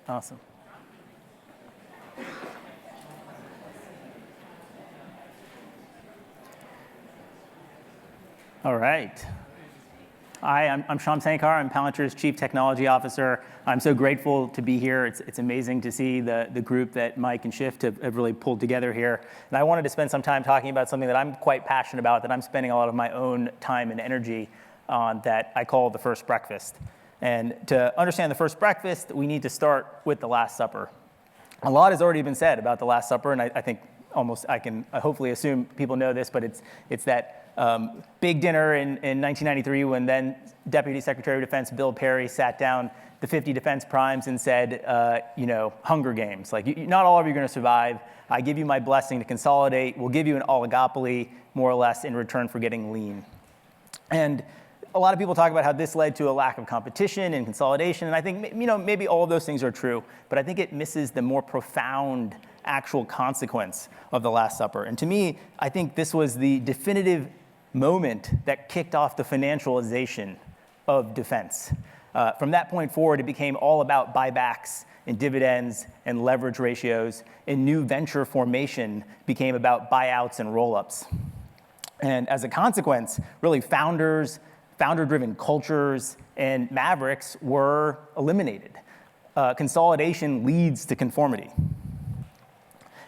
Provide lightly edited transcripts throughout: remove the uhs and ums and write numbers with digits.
Awesome. All right. Hi, I'm Shyam Sankar. I'm Palantir's Chief Technology Officer. I'm so grateful to be here. It's amazing to see the group that Mike and Shift have really pulled together here. And I wanted to spend some time talking about something that I'm quite passionate about, that I'm spending a lot of my own time and energy on, that I call the first breakfast. And to understand the first breakfast, we need to start with the Last Supper. A lot has already been said about the Last Supper, and I think I can hopefully assume people know this, but it's that big dinner in 1993 when then Deputy Secretary of Defense Bill Perry sat down the 50 defense primes and said, Hunger Games. Like, not all of you are going to survive. I give you my blessing to consolidate. We'll give you an oligopoly, more or less, in return for getting lean. And a lot of people talk about how this led to a lack of competition and consolidation, and I think maybe all of those things are true, but I think it misses the more profound actual consequence of the Last Supper. And to me, I think this was the definitive moment that kicked off the financialization of defense. From that point forward, it became all about buybacks and dividends and leverage ratios, and new venture formation became about buyouts and roll-ups. And as a consequence, really founder-driven cultures and mavericks were eliminated. Consolidation leads to conformity.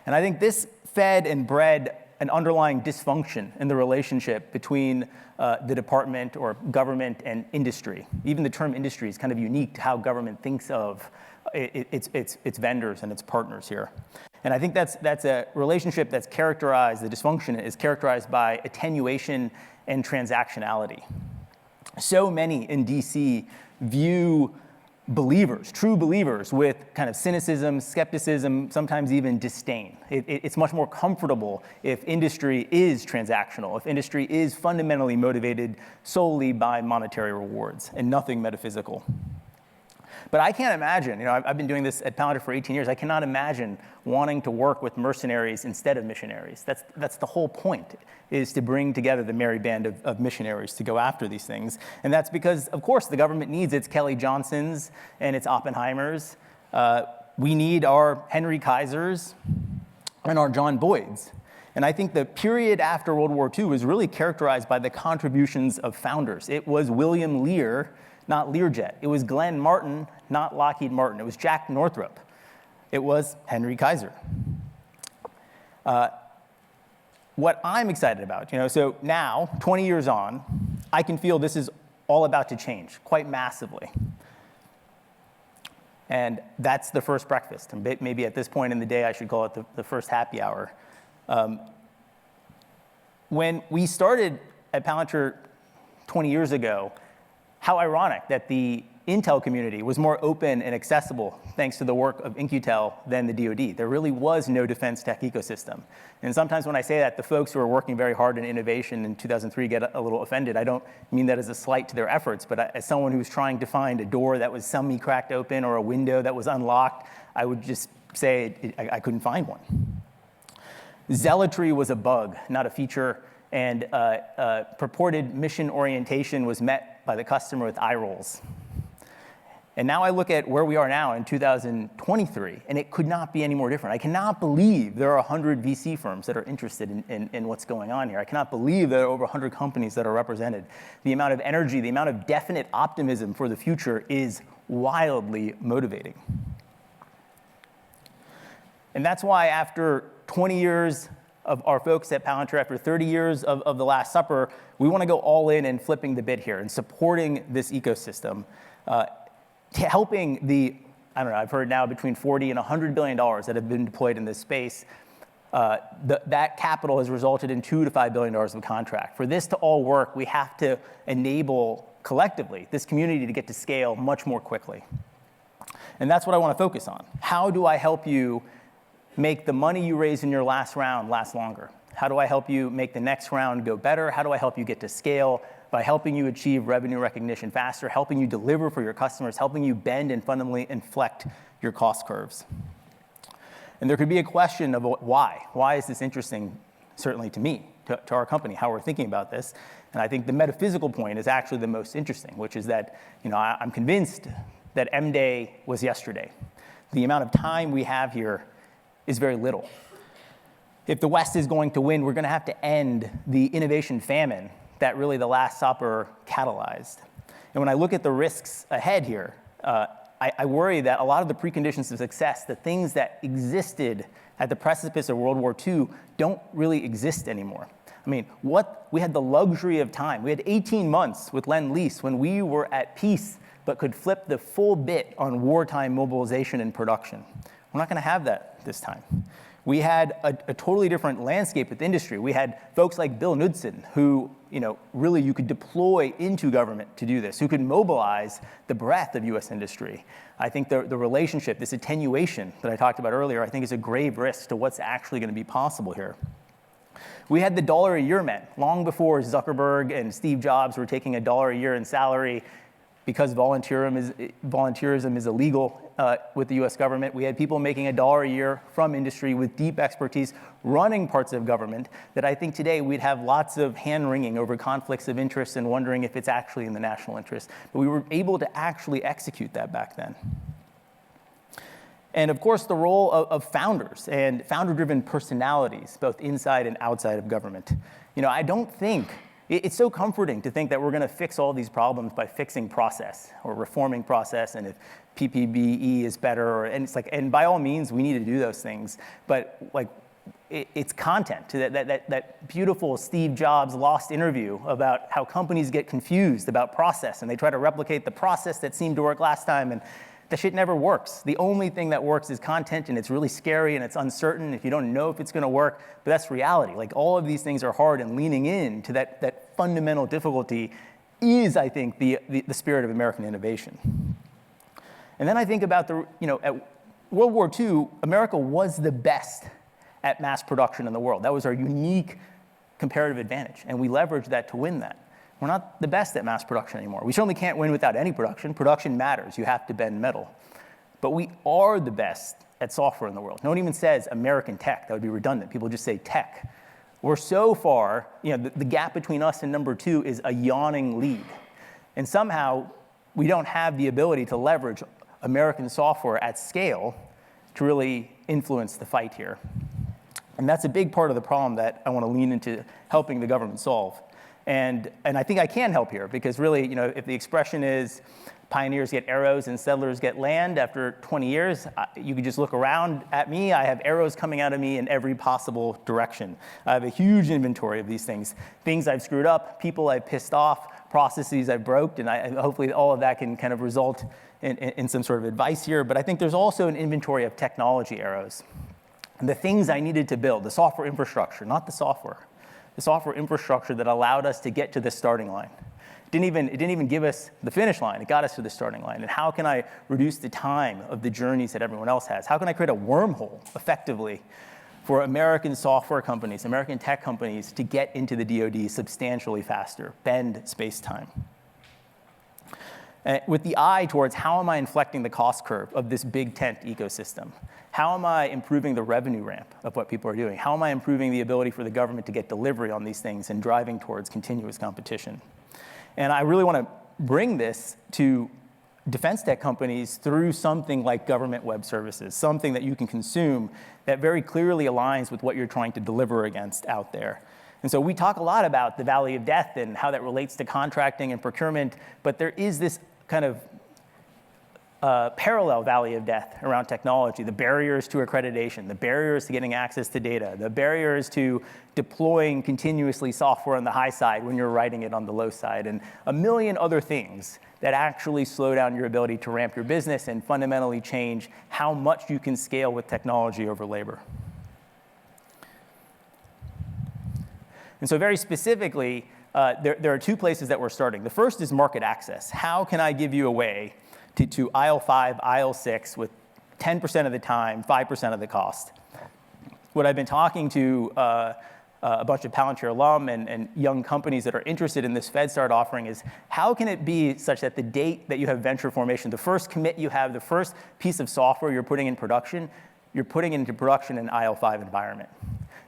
And I think this fed and bred an underlying dysfunction in the relationship between the department or government and industry. Even the term industry is kind of unique to how government thinks of its vendors and its partners here. And I think that's a relationship that's characterized, the dysfunction is characterized by attenuation and transactionality. So many in DC view believers, true believers, with kind of cynicism, skepticism, sometimes even disdain. It's much more comfortable if industry is transactional, if industry is fundamentally motivated solely by monetary rewards and nothing metaphysical. But I can't imagine, I've been doing this at Palantir for 18 years, I cannot imagine wanting to work with mercenaries instead of missionaries. That's the whole point, is to bring together the merry band of missionaries to go after these things. And that's because, of course, the government needs its Kelly Johnsons and its Oppenheimers. We need our Henry Kaisers and our John Boyds. And I think the period after World War II was really characterized by the contributions of founders. It was William Lear, not Learjet. It was Glenn Martin, not Lockheed Martin. It was Jack Northrop. It was Henry Kaiser. What I'm excited about, so now, 20 years on, I can feel this is all about to change quite massively. And that's the first breakfast. And maybe at this point in the day, I should call it the first happy hour. When we started at Palantir 20 years ago, how ironic that the Intel community was more open and accessible thanks to the work of In-Q-Tel than the DoD. There really was no defense tech ecosystem. And sometimes when I say that, the folks who are working very hard in innovation in 2003 get a little offended. I don't mean that as a slight to their efforts, but as someone who was trying to find a door that was semi-cracked open or a window that was unlocked, I would just say I couldn't find one. Zealotry was a bug, not a feature, and purported mission orientation was met by the customer with eye rolls. And now I look at where we are now in 2023, and it could not be any more different. I cannot believe there are 100 VC firms that are interested in what's going on here. I cannot believe there are over 100 companies that are represented. The amount of energy, the amount of definite optimism for the future is wildly motivating. And that's why after 20 years of our folks at Palantir, after 30 years of the Last Supper, we want to go all in and flipping the bit here and supporting this ecosystem, helping I've heard now between $40 and $100 billion that have been deployed in this space. That capital has resulted in $2 to $5 billion of contract. For this to all work, we have to enable collectively this community to get to scale much more quickly. And that's what I want to focus on. How do I help you make the money you raise in your last round last longer? How do I help you make the next round go better? How do I help you get to scale by helping you achieve revenue recognition faster, helping you deliver for your customers, helping you bend and fundamentally inflect your cost curves? And there could be a question of why. Why is this interesting, certainly to me, to our company, how we're thinking about this? And I think the metaphysical point is actually the most interesting, which is that I'm convinced that M-Day was yesterday, the amount of time we have here is very little. If the West is going to win, we're going to have to end the innovation famine that really the Last Supper catalyzed. And when I look at the risks ahead here, I worry that a lot of the preconditions of success, the things that existed at the precipice of World War II, don't really exist anymore. I mean, we had the luxury of time. We had 18 months with Lend-Lease when we were at peace but could flip the full bit on wartime mobilization and production. We're not going to have that this time. We had a totally different landscape with industry. We had folks like Bill Knudsen, who really you could deploy into government to do this, who could mobilize the breadth of US industry. I think the relationship, this attenuation that I talked about earlier, I think is a grave risk to what's actually going to be possible here. We had the $1 a year men long before Zuckerberg and Steve Jobs were taking $1 a year in salary because volunteerism is illegal with the US government. We had people making $1 a year from industry with deep expertise running parts of government that I think today we'd have lots of hand-wringing over conflicts of interest and wondering if it's actually in the national interest. But we were able to actually execute that back then. And of course, the role of founders and founder-driven personalities, both inside and outside of government. I don't think, it's so comforting to think that we're going to fix all these problems by fixing process or reforming process, and if PPBE is better, and by all means, we need to do those things. But it's content, that beautiful Steve Jobs lost interview about how companies get confused about process, and they try to replicate the process that seemed to work last time, and that shit never works. The only thing that works is content, and it's really scary, and it's uncertain if you don't know if it's going to work, but that's reality. All of these things are hard, and leaning in to that fundamental difficulty is, I think, the spirit of American innovation. And then I think about at World War II, America was the best at mass production in the world. That was our unique comparative advantage, and we leveraged that to win that. We're not the best at mass production anymore. We certainly can't win without any production. Production matters. You have to bend metal. But we are the best at software in the world. No one even says American tech. That would be redundant. People just say tech. We're so far, the gap between us and number 2 is a yawning lead. And somehow, we don't have the ability to leverage American software at scale to really influence the fight here. And that's a big part of the problem that I want to lean into helping the government solve. And I think I can help here, because really, if the expression is pioneers get arrows and settlers get land after 20 years, you could just look around at me. I have arrows coming out of me in every possible direction. I have a huge inventory of these things. Things I've screwed up, people I've pissed off, processes I've broke, and hopefully all of that can kind of result in some sort of advice here. But I think there's also an inventory of technology arrows. And the things I needed to build, the software infrastructure, not the software. The software infrastructure that allowed us to get to the starting line. It didn't even give us the finish line. It got us to the starting line. And how can I reduce the time of the journeys that everyone else has? How can I create a wormhole, effectively, for American software companies, American tech companies, to get into the DoD substantially faster, bend space-time? With the eye towards how am I inflecting the cost curve of this big tent ecosystem? How am I improving the revenue ramp of what people are doing? How am I improving the ability for the government to get delivery on these things and driving towards continuous competition? And I really want to bring this to defense tech companies through something like government web services, something that you can consume that very clearly aligns with what you're trying to deliver against out there. And so we talk a lot about the valley of death and how that relates to contracting and procurement, but there is this kind of parallel valley of death around technology, the barriers to accreditation, the barriers to getting access to data, the barriers to deploying continuously software on the high side when you're writing it on the low side, and a million other things that actually slow down your ability to ramp your business and fundamentally change how much you can scale with technology over labor. And so very specifically, there are 2 places that we're starting. The first is market access. How can I give you a way to aisle 5, aisle 6 with 10% of the time, 5% of the cost? What I've been talking to a bunch of Palantir alum and young companies that are interested in this FedStart offering is, how can it be such that the date that you have venture formation, the first commit you have, the first piece of software you're putting in production, you're putting into production in aisle 5 environment?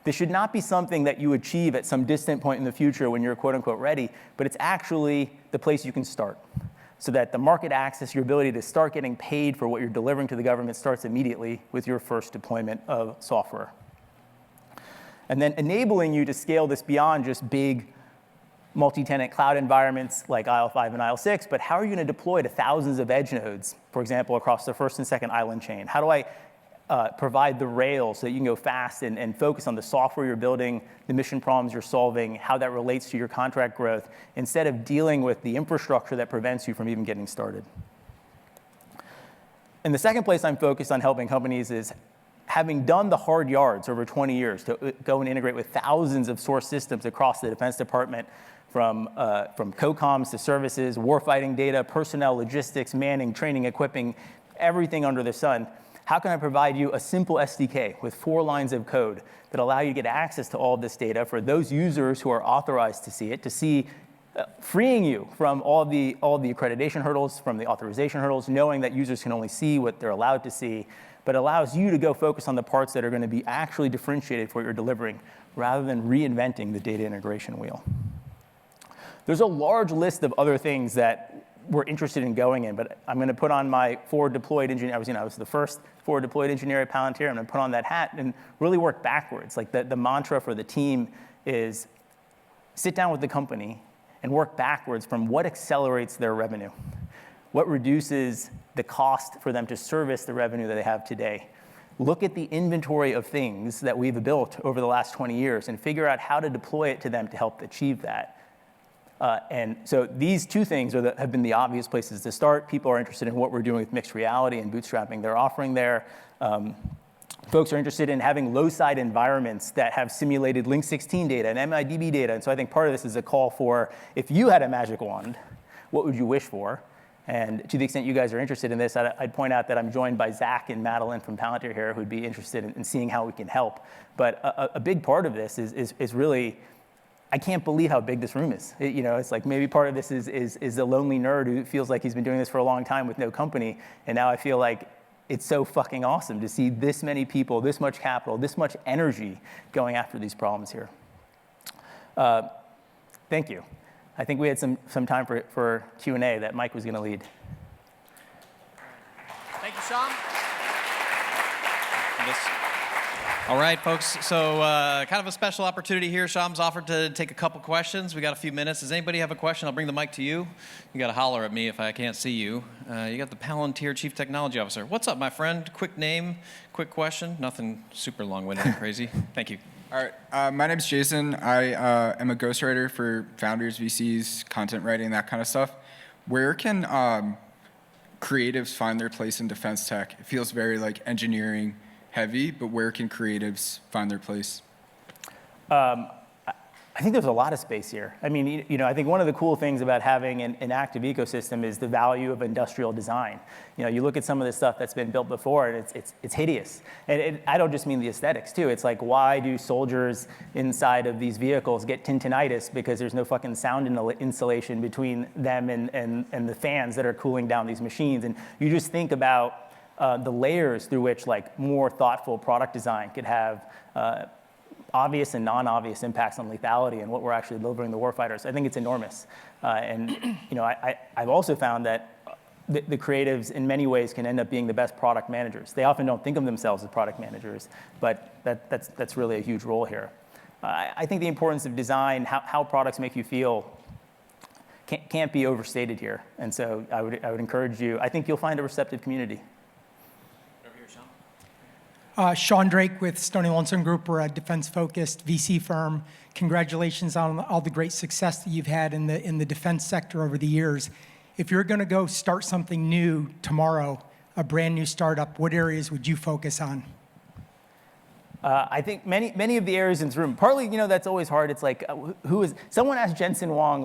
This should not be something that you achieve at some distant point in the future when you're quote unquote ready, but it's actually the place you can start. so that the market access, your ability to start getting paid for what you're delivering to the government starts immediately with your first deployment of software. And then enabling you to scale this beyond just big multi-tenant cloud environments like IL5 and IL6, but how are you going to deploy to thousands of edge nodes, for example, across the first and second island chain? How do I provide the rails so that you can go fast and focus on the software you're building, the mission problems you're solving, how that relates to your contract growth, instead of dealing with the infrastructure that prevents you from even getting started? And the second place I'm focused on helping companies is having done the hard yards over 20 years to go and integrate with thousands of source systems across the Defense Department, from COCOMs to services, warfighting data, personnel, logistics, manning, training, equipping, everything under the sun. How can I provide you a simple SDK with 4 lines of code that allow you to get access to all of this data for those users who are authorized to see it, freeing you from all the accreditation hurdles, from the authorization hurdles, knowing that users can only see what they're allowed to see, but allows you to go focus on the parts that are going to be actually differentiated for what you're delivering, rather than reinventing the data integration wheel. There's a large list of other things that we're interested in going in, but I'm going to put on my forward deployed engineer. I was the first forward deployed engineer at Palantir. I'm going to put on that hat and really work backwards. Like the mantra for the team is sit down with the company and work backwards from what accelerates their revenue, what reduces the cost for them to service the revenue that they have today. Look at the inventory of things that we've built over the last 20 years and figure out how to deploy it to them to help achieve that. And so these 2 things have been the obvious places to start. People are interested in what we're doing with mixed reality and bootstrapping their offering there. Folks are interested in having low-side environments that have simulated Link 16 data and MIDB data. And so I think part of this is a call for, if you had a magic wand, what would you wish for? And to the extent you guys are interested in this, I'd point out that I'm joined by Zach and Madeline from Palantir here, who'd be interested in seeing how we can help. But a big part of this is really, I can't believe how big this room is. It's like maybe part of this is a lonely nerd who feels like he's been doing this for a long time with no company, and now I feel like it's so fucking awesome to see this many people, this much capital, this much energy going after these problems here. Thank you. I think we had some time for Q&A that Mike was going to lead. Thank you, Shyam. All right, folks, so kind of a special opportunity here. Shyam's offered to take a couple questions. We got a few minutes. Does anybody have a question? I'll bring the mic to you. You got to holler at me if I can't see you. You got the Palantir Chief Technology Officer. What's up, my friend? Quick name, quick question. Nothing super long-winded and crazy. Thank you. All right, my name's Jason. I am a ghostwriter for founders, VCs, content writing, that kind of stuff. Where can creatives find their place in defense tech? It feels very like engineering heavy, but where can creatives find their place? I think there's a lot of space here. I mean, I think one of the cool things about having an active ecosystem is the value of industrial design. You look at some of the stuff that's been built before, and it's hideous. And I don't just mean the aesthetics, too. It's like, why do soldiers inside of these vehicles get tinnitus because there's no fucking sound insulation between them and the fans that are cooling down these machines? And you just think about the layers through which more thoughtful product design could have obvious and non-obvious impacts on lethality and what we're actually delivering the warfighters. I think it's enormous. I've also found that the creatives in many ways can end up being the best product managers. They often don't think of themselves as product managers, but that's really a huge role here. I think the importance of design, how products make you feel, can't be overstated here. And so I would encourage you. I think you'll find a receptive community. Sean Drake with Stony Lonesome Group. We're a defense-focused VC firm. Congratulations on all the great success that you've had in the defense sector over the years. If you're going to go start something new tomorrow, a brand new startup, what areas would you focus on? I think many of the areas in this room. Partly, that's always hard. It's like, who is? Someone asked Jensen Huang,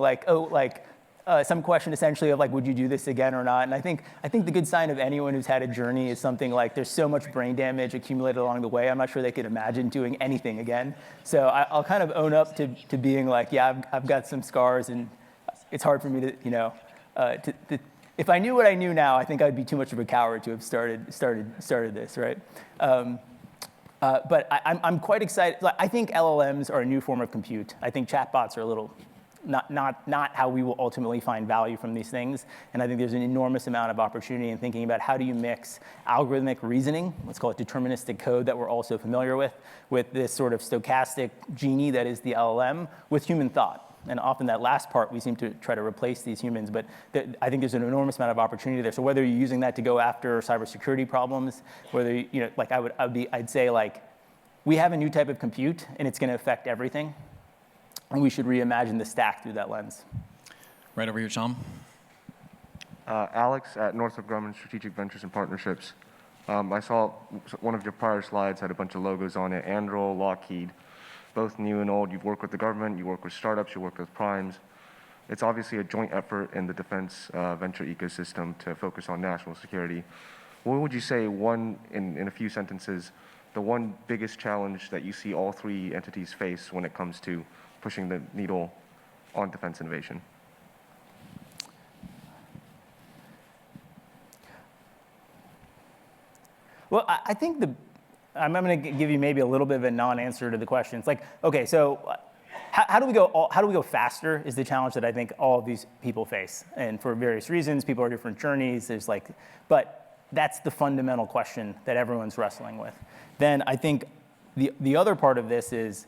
some question essentially of would you do this again or not? And I think the good sign of anyone who's had a journey is something like there's so much brain damage accumulated along the way. I'm not sure they could imagine doing anything again. So I'll kind of own up to being like, yeah, I've got some scars, and it's hard for me to if I knew what I knew now, I think I'd be too much of a coward to have started this, right? But I'm quite excited. I think LLMs are a new form of compute. I think chatbots are a little not how we will ultimately find value from these things. And I think there's an enormous amount of opportunity in thinking about how do you mix algorithmic reasoning, let's call it deterministic code that we're also familiar with this sort of stochastic genie that is the LLM, with human thought. And often that last part, we seem to try to replace these humans, but I think there's an enormous amount of opportunity there. So whether you're using that to go after cybersecurity problems, whether, like I'd say like, we have a new type of compute and it's gonna affect everything. And we should reimagine the stack through that lens. Right over here, Shyam. Alex at Northrop Grumman Strategic Ventures and Partnerships. I saw one of your prior slides had a bunch of logos on it, Anduril, Lockheed, both new and old. You've worked with the government, you work with startups, you work with primes. It's obviously a joint effort in the defense venture ecosystem to focus on national security. What would you say, in a few sentences, the one biggest challenge that you see all three entities face when it comes to pushing the needle on defense innovation? Well, I think I'm going to give you maybe a little bit of a non-answer to the question. It's like, okay, so how do we go faster is the challenge that I think all of these people face. And for various reasons, people are different journeys. But that's the fundamental question that everyone's wrestling with. Then I think the other part of this is,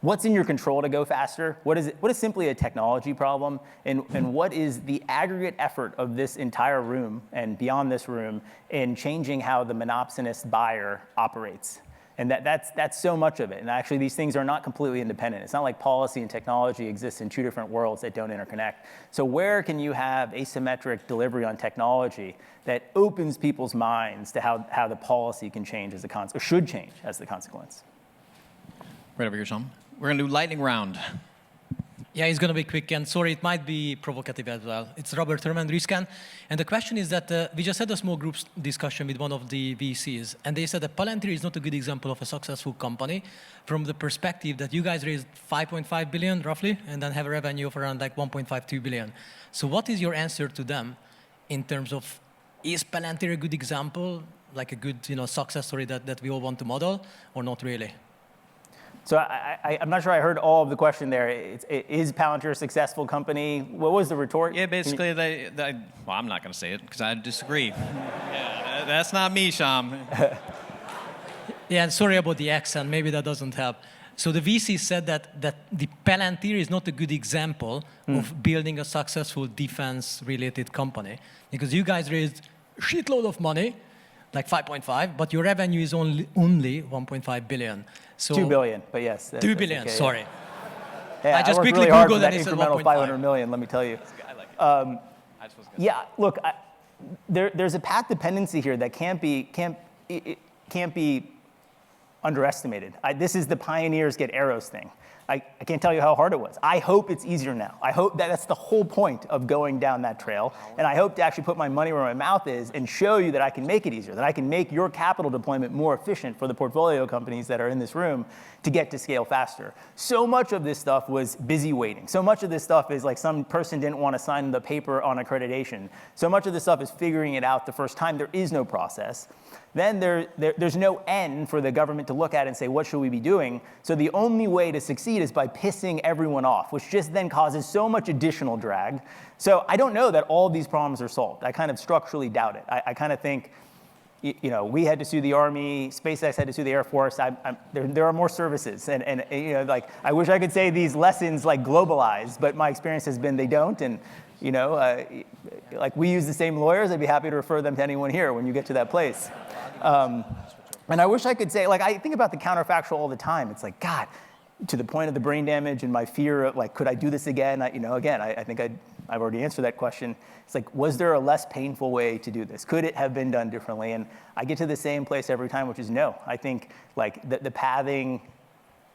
what's in your control to go faster? What is simply a technology problem? And what is the aggregate effort of this entire room and beyond this room in changing how the monopsonist buyer operates? And that's so much of it. And actually, these things are not completely independent. It's not like policy and technology exist in two different worlds that don't interconnect. So where can you have asymmetric delivery on technology that opens people's minds to how the policy can change as a consequence, or should change as the consequence? Right over here, Shyam. We're going to do lightning round. Yeah, it's going to be quick, and sorry, it might be provocative as well. It's Robert Thurman, Riscan. And the question is that we just had a small group discussion with one of the VCs, and they said that Palantir is not a good example of a successful company from the perspective that you guys raised 5.5 billion, roughly, and then have a revenue of around like 1.52 billion. So what is your answer to them in terms of, is Palantir a good example, like a good success story that we all want to model, or not really? So I'm not sure I heard all of the question there. Is Palantir a successful company? What was the retort? Yeah, basically, well, I'm not going to say it because I disagree. Yeah, that's not me, Shyam. Yeah, and sorry about the accent. Maybe that doesn't help. So the VC said that the Palantir is not a good example of building a successful defense-related company because you guys raised a shitload of money, like 5.5, but your revenue is only 1.5 billion. So 2 billion, but yes. 2 billion, okay, sorry. Yeah, I just worked quickly really hard Googled for that and it said incremental 1.5. 500 million, let me tell you. I like it. Yeah, look, there's a path dependency here that can't be underestimated. This is the pioneers get arrows thing. I can't tell you how hard it was. I hope it's easier now. I hope that's the whole point of going down that trail. And I hope to actually put my money where my mouth is and show you that I can make it easier, that I can make your capital deployment more efficient for the portfolio companies that are in this room to get to scale faster. So much of this stuff was busy waiting. So much of this stuff is like some person didn't want to sign the paper on accreditation. So much of this stuff is figuring it out the first time. There is no process. Then there's no end for the government to look at and say, what should we be doing? So the only way to succeed is by pissing everyone off, which just then causes so much additional drag. So I don't know that all of these problems are solved. I kind of structurally doubt it. I kind of think, we had to sue the Army, SpaceX had to sue the Air Force. There are more services. And like, I wish I could say these lessons like globalize, but my experience has been they don't. And like we use the same lawyers, I'd be happy to refer them to anyone here when you get to that place. And I wish I could say, like, I think about the counterfactual all the time. It's like, God, to the point of the brain damage and my fear of, like, could I do this again? I think I've already answered that question. It's like, was there a less painful way to do this? Could it have been done differently? And I get to the same place every time, which is no. I think, like, the pathing,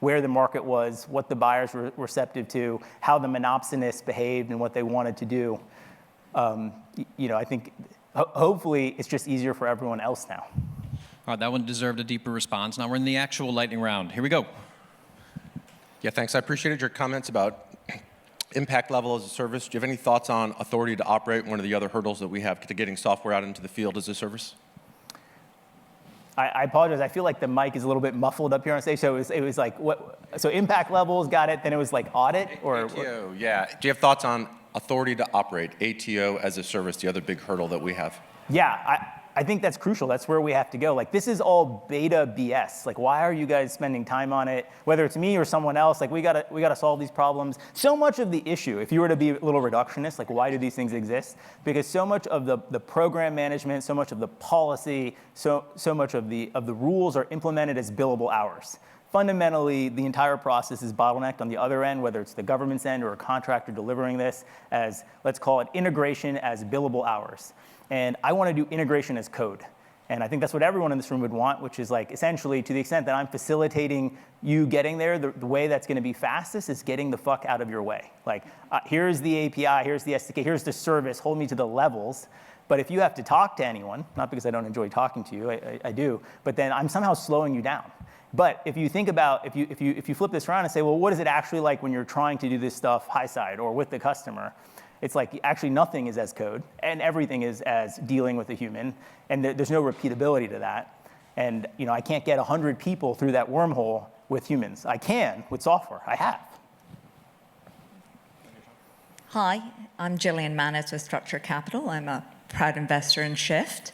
where the market was, what the buyers were receptive to, how the monopsonists behaved and what they wanted to do. I think hopefully it's just easier for everyone else now. All right, that one deserved a deeper response. Now we're in the actual lightning round. Here we go. Yeah, thanks. I appreciated your comments about impact level as a service. Do you have any thoughts on authority to operate, one of the other hurdles that we have to getting software out into the field as a service? I apologize. I feel like the mic is a little bit muffled up here on stage. So it was like, what? So impact levels, got it. Then it was like audit or ATO, yeah. Do you have thoughts on authority to operate, ATO as a service, the other big hurdle that we have? Yeah, I think that's crucial. That's where we have to go. Like, this is all beta BS. Like, why are you guys spending time on it? Whether it's me or someone else, like, we gotta solve these problems. So much of the issue, if you were to be a little reductionist, like, why do these things exist? Because so much of the program management, so much of the policy, so much of the rules are implemented as billable hours. Fundamentally, the entire process is bottlenecked on the other end, whether it's the government's end or a contractor delivering this as, let's call it integration as billable hours. And I want to do integration as code. And I think that's what everyone in this room would want, which is like essentially to the extent that I'm facilitating you getting there, the way that's going to be fastest is getting the fuck out of your way. Like, here's the API, here's the SDK, here's the service, hold me to the levels. But if you have to talk to anyone, not because I don't enjoy talking to you, I do, but then I'm somehow slowing you down. But if you think about, if you flip this around and say, well, what is it actually like when you're trying to do this stuff high side or with the customer? It's like actually nothing is as code, and everything is as dealing with a human, and there's no repeatability to that. And I can't get 100 people through that wormhole with humans. I can with software. I have. Hi, I'm Gillian Manis with Structure Capital. I'm a proud investor in Shift.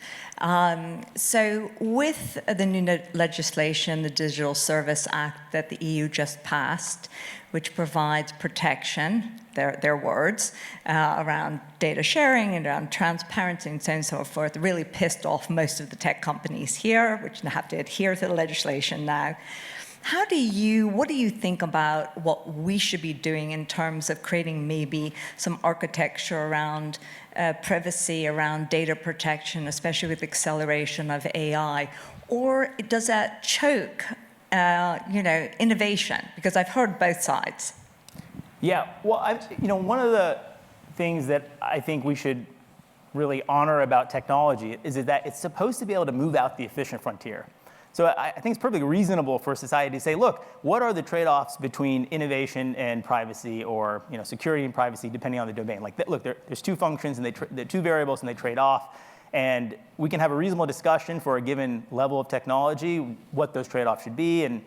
So with the new legislation, the Digital Service Act that the EU just passed, which provides protection, their words, around data sharing and around transparency and so on and so forth, really pissed off most of the tech companies here, which have to adhere to the legislation now. What do you think about what we should be doing in terms of creating maybe some architecture around privacy, around data protection, especially with acceleration of AI? Or does that choke, innovation? Because I've heard both sides. Yeah, well, one of the things that I think we should really honor about technology is that it's supposed to be able to move out the efficient frontier. So I think it's perfectly reasonable for society to say, look, what are the trade-offs between innovation and privacy, or security and privacy, depending on the domain? Like, look, there's two functions, and they're two variables, and they trade off. And we can have a reasonable discussion for a given level of technology, what those trade-offs should be, and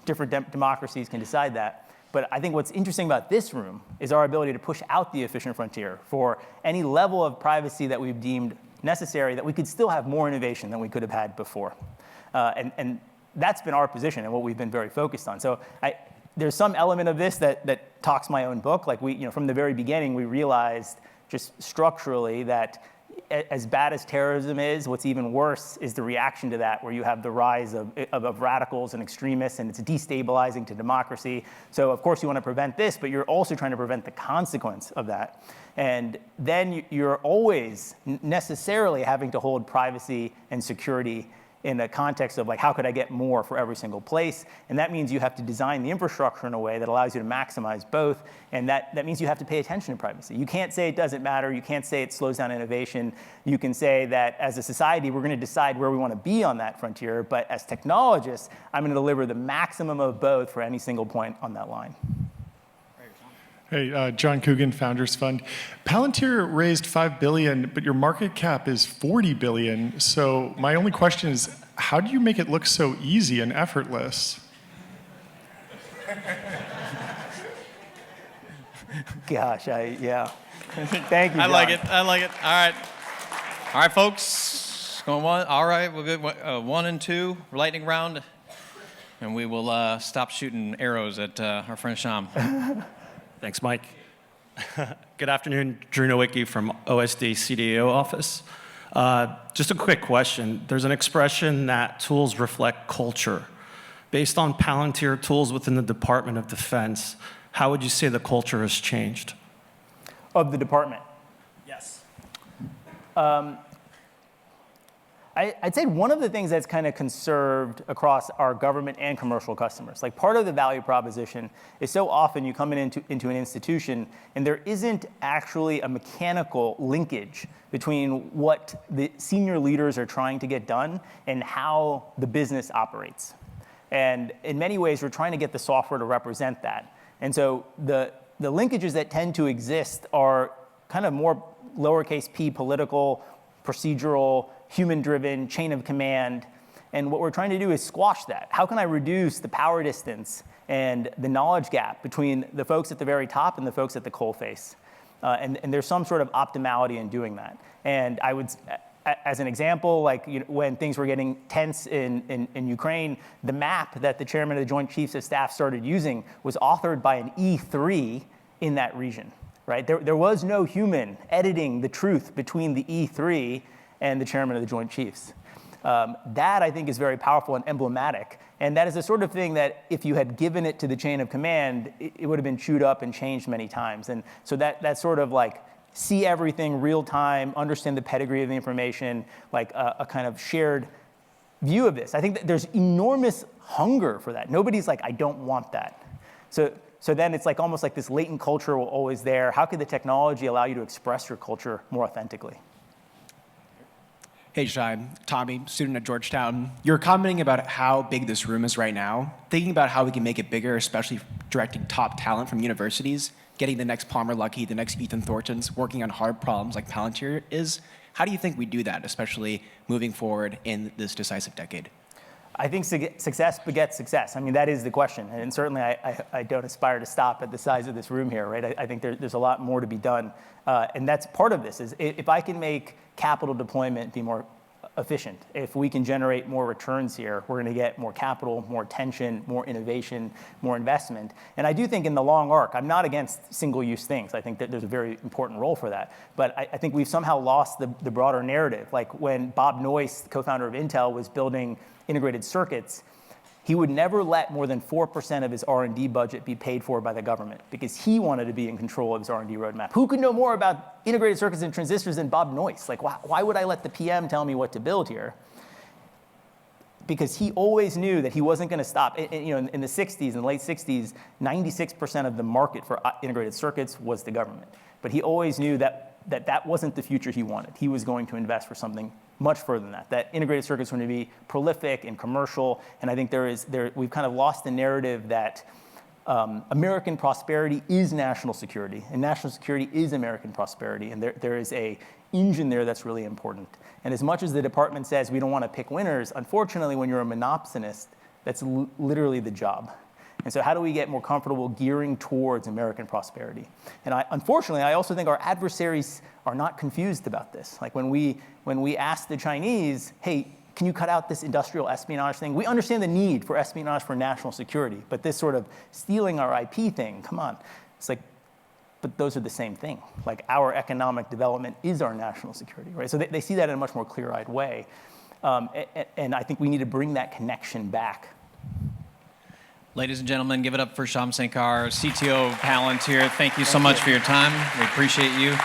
different democracies can decide that. But I think what's interesting about this room is our ability to push out the efficient frontier for any level of privacy that we've deemed necessary, that we could still have more innovation than we could have had before. And that's been our position and what we've been very focused on. So there's some element of this that talks my own book. Like, from the very beginning, we realized just structurally that as bad as terrorism is, what's even worse is the reaction to that, where you have the rise of radicals and extremists, and it's destabilizing to democracy. So of course you want to prevent this, but you're also trying to prevent the consequence of that. And then you're always necessarily having to hold privacy and security in the context of, like, how could I get more for every single place? And that means you have to design the infrastructure in a way that allows you to maximize both. And that means you have to pay attention to privacy. You can't say it doesn't matter. You can't say it slows down innovation. You can say that as a society, we're going to decide where we want to be on that frontier. But as technologists, I'm going to deliver the maximum of both for any single point on that line. Hey, John Coogan, Founders Fund. Palantir raised $5 billion, but your market cap is $40 billion. So my only question is, how do you make it look so easy and effortless? Gosh, yeah. Thank you, John. I like it. All right, folks. Going one. All right, we'll go 1 and 2 lightning round, and we will stop shooting arrows at our friend Shyam. Thanks, Mike. Good afternoon, Drew Nowicki from OSD CTO office. Just a quick question. There's an expression that tools reflect culture. Based on Palantir tools within the Department of Defense, how would you say the culture has changed? Of the department? Yes. I'd say one of the things that's kind of conserved across our government and commercial customers, like, part of the value proposition is so often you come into an institution and there isn't actually a mechanical linkage between what the senior leaders are trying to get done and how the business operates. And in many ways, we're trying to get the software to represent that. And so the linkages that tend to exist are kind of more lowercase p, political, procedural, human-driven, chain of command. And what we're trying to do is squash that. How can I reduce the power distance and the knowledge gap between the folks at the very top and the folks at the coalface? And there's some sort of optimality in doing that. And I would, as an example, like when things were getting tense in Ukraine, the map that the chairman of the Joint Chiefs of Staff started using was authored by an E3 in that region, right? There was no human editing the truth between the E3 and the chairman of the Joint Chiefs. That, I think, is very powerful and emblematic. And that is the sort of thing that if you had given it to the chain of command, it would have been chewed up and changed many times. And so that sort of like see everything real time, understand the pedigree of the information, like a kind of shared view of this. I think that there's enormous hunger for that. Nobody's like, I don't want that. So then it's like almost like this latent culture always there. How could the technology allow you to express your culture more authentically? Hey, Shyam, Tommy, student at Georgetown. You're commenting about how big this room is right now, thinking about how we can make it bigger, especially directing top talent from universities, getting the next Palmer Luckey, the next Ethan Thorntons, working on hard problems like Palantir is. How do you think we do that, especially moving forward in this decisive decade? I think success begets success. I mean, that is the question. And certainly I don't aspire to stop at the size of this room here, right? I think there's a lot more to be done. And that's part of this, is if I can make capital deployment be more efficient, if we can generate more returns here, we're going to get more capital, more attention, more innovation, more investment. And I do think in the long arc, I'm not against single-use things. I think that there's a very important role for that. But I think we've somehow lost the broader narrative. Like when Bob Noyce, the co-founder of Intel, was building integrated circuits, he would never let more than 4% of his R&D budget be paid for by the government because he wanted to be in control of his R&D roadmap. Who could know more about integrated circuits and transistors than Bob Noyce? Like, why would I let the PM tell me what to build here? Because he always knew that he wasn't going to stop. In the 60s, in the late 60s, 96% of the market for integrated circuits was the government. But he always knew that wasn't the future he wanted. He was going to invest for something much further than that. That integrated circuits are going to be prolific and commercial. And I think we've kind of lost the narrative that American prosperity is national security, and national security is American prosperity. And there is a engine there that's really important. And as much as the department says we don't want to pick winners, unfortunately, when you're a monopsonist, that's literally the job. And so how do we get more comfortable gearing towards American prosperity? And unfortunately, I also think our adversaries are not confused about this. Like when we ask the Chinese, hey, can you cut out this industrial espionage thing? We understand the need for espionage for national security, but this sort of stealing our IP thing, come on. It's like, but those are the same thing. Like our economic development is our national security, right? So they see that in a much more clear-eyed way. And I think we need to bring that connection back. Ladies and gentlemen, give it up for Shyam Sankar, CTO of Palantir. Thank you so much for your time. We appreciate you.